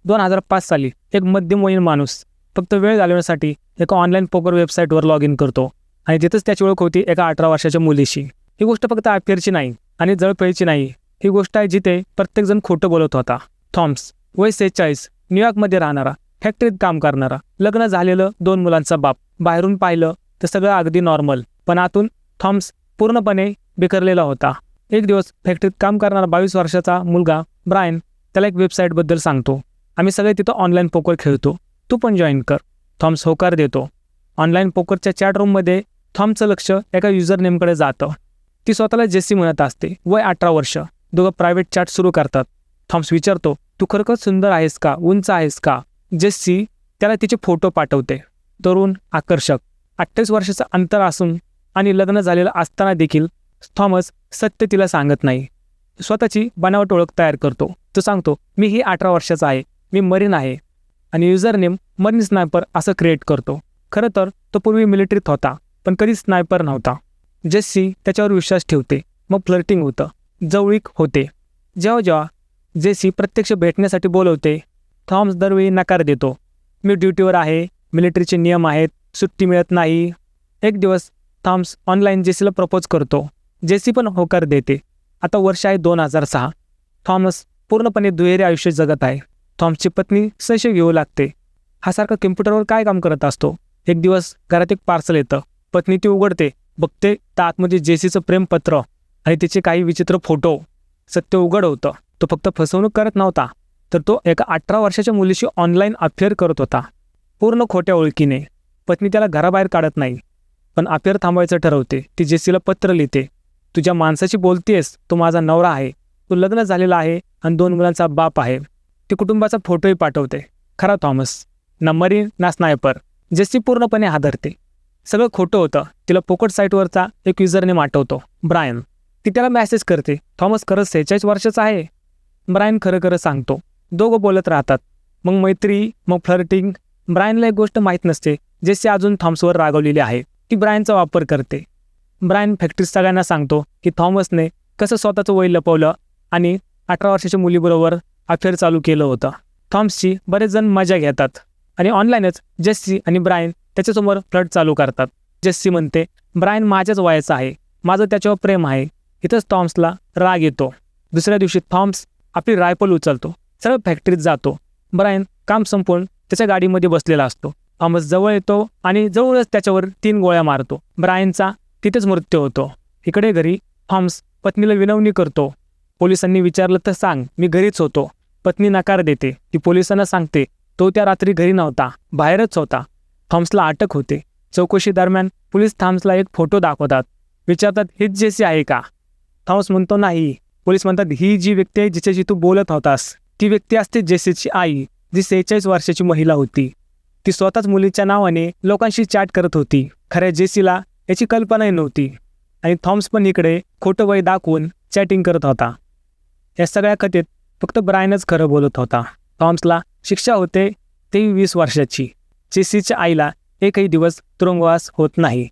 2005 साली एक मध्यमवयीन माणूस फक्त वेळ घालवण्यासाठी एका ऑनलाईन पोकर वेबसाईटवर लॉग इन करतो आणि तिथंच त्याची ओळख होती एका 18 वर्षाच्या मुलीशी. ही गोष्ट फक्त अफेअरची नाही आणि जळफळीची नाही, ही गोष्ट आहे जिथे प्रत्येकजण खोटं बोलत होता. थॉमस, वय 46, न्यूयॉर्कमध्ये राहणारा, फॅक्टरीत काम करणारा, लग्न झालेलं, 2 मुलांचा बाप. बाहेरून पाहिलं तर सगळं अगदी नॉर्मल, पण आतून थॉमस पूर्णपणे बिखरलेला होता. एक दिवस फॅक्टरीत काम करणारा 22 वर्षाचा मुलगा ब्रायन त्याला एक वेबसाईटबद्दल सांगतो. आम्ही सगळे तिथं ऑनलाईन पोकर खेळतो, तू पण जॉईन कर. थॉमस होकार देतो. ऑनलाईन पोकरच्या चॅट रूममध्ये थॉमसचं लक्ष एका युजर नेमकडे जातं. ती स्वतःला जेसी म्हणत असते, वय 18 वर्ष. दोघं प्रायव्हेट चॅट सुरू करतात. थॉमस विचारतो, तू खरोखर सुंदर आहेस का, उंच आहेस का? जेसी त्याला तिचे फोटो पाठवते. तरुण, आकर्षक, 28 वर्षाचं अंतर असून आणि लग्न झालेलं असताना देखील थॉमस सत्य तिला सांगत नाही. स्वतःची बनावट ओळख तयार करतो. तो सांगतो, मी ही 18 वर्षाचा आहे, मी मरीन आहे, आणि युजर नेम मरीन स्नायपर असं क्रिएट करतो. खरं तर तो पूर्वी मिलिटरीत होता, पण कधीच स्नायपर नव्हता. जेसी त्याच्यावर विश्वास ठेवते. मग फ्लर्टिंग होतं, जवळीक होते. जेव्हा जेसी प्रत्यक्ष भेटण्यासाठी बोलवते, थॉमस दरवेळी नकार देतो. मी ड्युटीवर आहे, मिलिटरीचे नियम आहेत, सुट्टी मिळत नाही. एक दिवस थॉमस ऑनलाईन जेसीला प्रपोज करतो. जेसी पण होकार देते. आता वर्ष आहे 2006. थॉमस पूर्णपणे दुहेरी आयुष्य जगत आहे. थॉमसची पत्नी संशय घेऊ लागते. हा सारखा कम्प्युटरवर काय काम करत असतो? एक दिवस घरात एक पार्सल येतं. पत्नी ती उघडते, बघते तर आतमध्ये जेसीचं प्रेमपत्र आणि तिचे काही विचित्र फोटो. सत्य उघड होतं. तो फक्त फसवणूक करत नव्हता, तर तो एका 18 वर्षाच्या मुलीशी ऑनलाईन अफेअर करत होता, पूर्ण खोट्या ओळखीने. पत्नी त्याला घराबाहेर काढत नाही, पण अफेअर थांबवायचं ठरवते. ती जेसीला पत्र लिहिते, तुझ्या माणसाशी बोलतेस, तो माझा नवरा आहे, तो लग्न झालेला आहे आणि 2 मुलांचा बाप आहे. ती कुटुंबाचा फोटोही पाठवते. खरा थॉमस, ना मरीन ना स्नायपर. जेसी पूर्णपणे हादरते. सगळं खोटं होतं. तिला पोकट साईटवरचा एक युजरनेम आठवतो, ब्रायन. ती त्याला मेसेज करते, थॉमस खरंच 46 वर्षाचा आहे? ब्रायन खरं सांगतो. दोघं बोलत राहतात. मग मैत्री, मग फ्लर्टिंग. ब्रायनला एक गोष्ट माहीत नसते, जेसी अजून थॉमसवर रागवलेली आहे. ती ब्रायनचा वापर करते. ब्रायन फॅक्टरीत सगळ्यांना सांगतो की थॉमसने कसं स्वतःचं वय लपवलं आणि 18 वर्षाच्या मुलीबरोबर अफेअर चालू केलं होतं. थॉमसची बरेच जण मजा घेतात आणि ऑनलाईनच जेसी आणि ब्रायन त्याच्यासमोर फ्लर्ट चालू करतात. जेसी म्हणते, ब्रायन माझ्याच वयाचा आहे, माझं त्याच्यावर प्रेम आहे. इथंच थॉमसला राग येतो. दुसऱ्या दिवशी थॉमस आपली रायफल उचलतो, सरळ फॅक्टरीत जातो. ब्रायन काम संपवून त्याच्या गाडीमध्ये बसलेला असतो. थॉमस जवळ येतो आणि जवळच त्याच्यावर 3 गोळ्या मारतो. ब्रायनचा तिथेच मृत्यू होतो. इकडे घरी थॉमस पत्नीला विनवणी करतो, पोलिसांनी विचारलं तर सांग, मी घरीच होतो. पत्नी नकार देते. ती पोलिसांना सांगते तो त्या रात्री घरी नव्हता, बाहेरच होता. थॉमसला अटक होते. चौकशी दरम्यान पोलीस थॉमसला एक फोटो दाखवतात. विचारतात, हीच जेसी आहे का? थॉमस म्हणतो, नाही. पोलीस म्हणतात, ही जी व्यक्ती आहे जिच्याशी तू बोलत होतास, ती व्यक्ती असते जेसीची आई, जी 46 वर्षाची महिला होती. ती स्वतःच मुलीच्या नावाने लोकांशी चॅट करत होती. खऱ्या जेसीला याची कल्पनाही नव्हती आणि थॉमस पण इकडे खोटं वय दाखवून चॅटिंग करत होता. या सगळ्या कथेत फक्त ब्रायनच खरं बोलत होता. थॉमसला शिक्षा होते, तेही 20 वर्षाची. जेसीच्या आईला एकही दिवस तुरुंगवास होत नाही.